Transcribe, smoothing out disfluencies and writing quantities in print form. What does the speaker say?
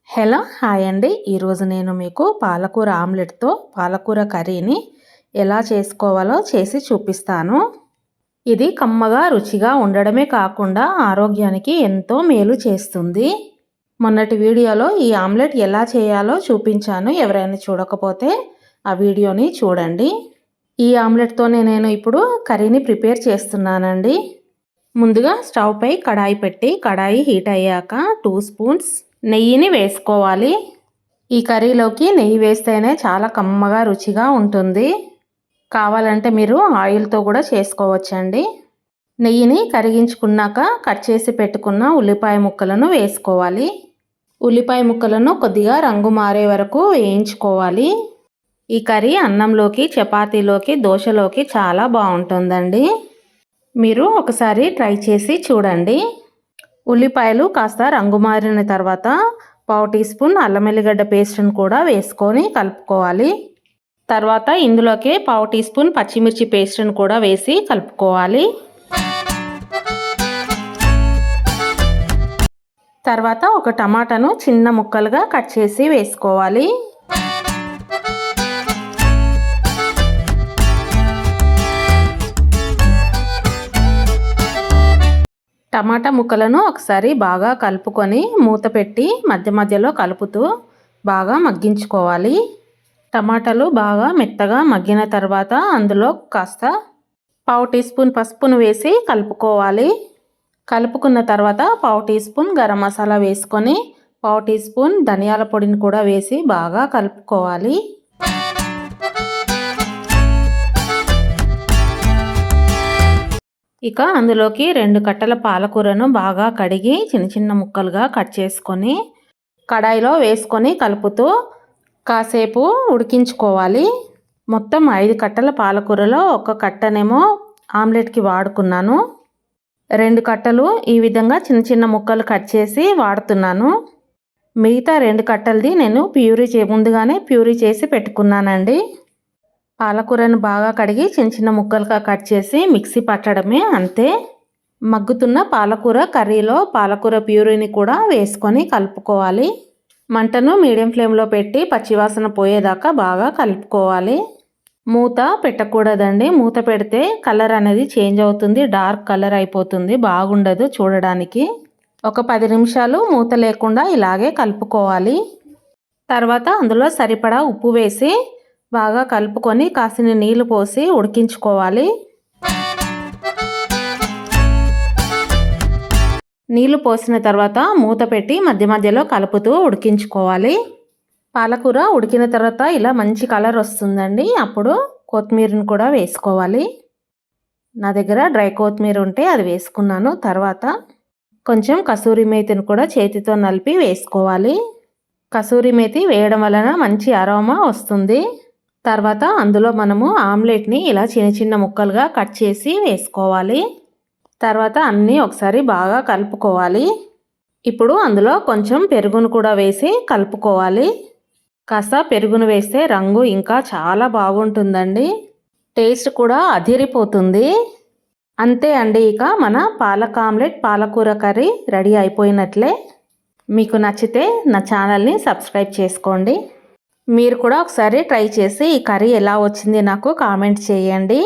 Hello hi అండి. ఈరోజు నేను మీకు పాలకూర ఆమ్లెట్తో పాలకూర కర్రీని ఎలా చేసుకోవాలో చేసి చూపిస్తాను. ఇది కమ్మగా రుచిగా ఉండడమే కాకుండా ఆరోగ్యానికి ఎంతో మేలు చేస్తుంది. మొన్నటి వీడియోలో ఈ ఆమ్లెట్ ఎలా చేయాలో చూపించాను. ఎవరైనా చూడకపోతే ఆ వీడియోని చూడండి. ఈ ఆమ్లెట్తోనే నేను ఇప్పుడు కర్రీని ప్రిపేర్ చేస్తున్నానండి. ముందుగా స్టవ్ పై కడాయి పెట్టి కడాయి హీట్ అయ్యాక 2 స్పూన్స్ నెయ్యిని వేసుకోవాలి. ఈ కర్రీలోకి నెయ్యి వేస్తేనే చాలా కమ్మగా రుచిగా ఉంటుంది. కావాలంటే మీరు ఆయిల్తో కూడా చేసుకోవచ్చండి. నెయ్యిని కరిగించుకున్నాక కట్ చేసి పెట్టుకున్న ఉల్లిపాయ ముక్కలను వేసుకోవాలి. ఉల్లిపాయ ముక్కలను కొద్దిగా రంగు మారే వరకు వేయించుకోవాలి. ఈ కర్రీ అన్నంలోకి, చపాతీలోకి, దోశలోకి చాలా బాగుంటుందండి. మీరు ఒకసారి ట్రై చేసి చూడండి. ఉల్లిపాయలు కాస్త రంగు మారిన తర్వాత 1/2 టీ స్పూన్ అల్లం వెల్లిగడ్డ పేస్ట్ని కూడా వేసుకొని కలుపుకోవాలి. తర్వాత ఇందులోకి 1/2 టీ స్పూన్ పచ్చిమిర్చి పేస్ట్ని కూడా వేసి కలుపుకోవాలి. తర్వాత ఒక టమాటాను చిన్న ముక్కలుగా కట్ చేసి వేసుకోవాలి. టమాటా ముక్కలను ఒకసారి బాగా కలుపుకొని మూత పెట్టి మధ్య మధ్యలో కలుపుతూ బాగా మగ్గించుకోవాలి. టమాటాలు బాగా మెత్తగా మగ్గిన తర్వాత అందులో కాస్త 1/2 టీ స్పూన్ పసుపును వేసి కలుపుకోవాలి. కలుపుకున్న తర్వాత 1/2 టీ స్పూన్ గరం మసాలా వేసుకొని 1/2 టీ స్పూన్ ధనియాల పొడిని కూడా వేసి బాగా కలుపుకోవాలి. ఇక అందులోకి 2 కట్టల పాలకూరను బాగా కడిగి చిన్న చిన్న ముక్కలుగా కట్ చేసుకొని కడాయిలో వేసుకొని కలుపుతూ కాసేపు ఉడికించుకోవాలి. మొత్తం 5 కట్టల పాలకూరలో 1 కట్టనేమో ఆమ్లెట్కి వాడుకున్నాను. 2 కట్టలు ఈ విధంగా చిన్న చిన్న ముక్కలు కట్ చేసి వాడుతున్నాను. మిగతా 2 కట్టలది నేను ముందుగానే ప్యూరీ చేసి పెట్టుకున్నానండి. పాలకూరను బాగా కడిగి చిన్న చిన్న ముక్కలుగా కట్ చేసి మిక్సీ పట్టడమే, అంతే. మగ్గుతున్న పాలకూర కర్రీలో పాలకూర ప్యూరీని కూడా వేసుకొని కలుపుకోవాలి. మంటను మీడియం ఫ్లేమ్లో పెట్టి పచ్చివాసన పోయేదాకా బాగా కలుపుకోవాలి. మూత పెట్టకూడదండి. మూత పెడితే కలర్ అనేది చేంజ్ అవుతుంది, డార్క్ కలర్ అయిపోతుంది, బాగుండదు చూడడానికి. ఒక 10 నిమిషాలు మూత లేకుండా ఇలాగే కలుపుకోవాలి. తర్వాత అందులో సరిపడా ఉప్పు వేసి బాగా కలుపుకొని కాసిన నీళ్లు పోసి ఉడికించుకోవాలి. నీళ్లు పోసిన తర్వాత మూత పెట్టి మధ్య మధ్యలో కలుపుతూ ఉడికించుకోవాలి. పాలకూర ఉడికిన తర్వాత ఇలా మంచి కలర్ వస్తుందండి. అప్పుడు కొత్తిమీరను కూడా వేసుకోవాలి. నా దగ్గర డ్రై కొత్తిమీర ఉంటే అది వేసుకున్నాను. తర్వాత కొంచెం కసూరి మేతిని కూడా చేతితో నలిపి వేసుకోవాలి. కసూరి మేతి వేయడం వలన మంచి అరోమా వస్తుంది. తర్వాత అందులో మనము ఆమ్లెట్ని ఇలా చిన్న చిన్న ముక్కలుగా కట్ చేసి వేసుకోవాలి. తర్వాత అన్నీ ఒకసారి బాగా కలుపుకోవాలి. ఇప్పుడు అందులో కొంచెం పెరుగును కూడా వేసి కలుపుకోవాలి. కాస్త పెరుగును వేస్తే రంగు ఇంకా చాలా బాగుంటుందండి. టేస్ట్ కూడా అదిరిపోతుంది. అంతే అండి. ఇక మన పాలక్ ఆమ్లెట్ పాలకూర కర్రీ రెడీ అయిపోయినట్లే. మీకు నచ్చితే నా ఛానల్ని సబ్స్క్రైబ్ చేసుకోండి. మీరు కూడా ఒకసారి ట్రై చేసి ఈ కర్రీ ఎలా వచ్చింది నాకు కామెంట్ చేయండి.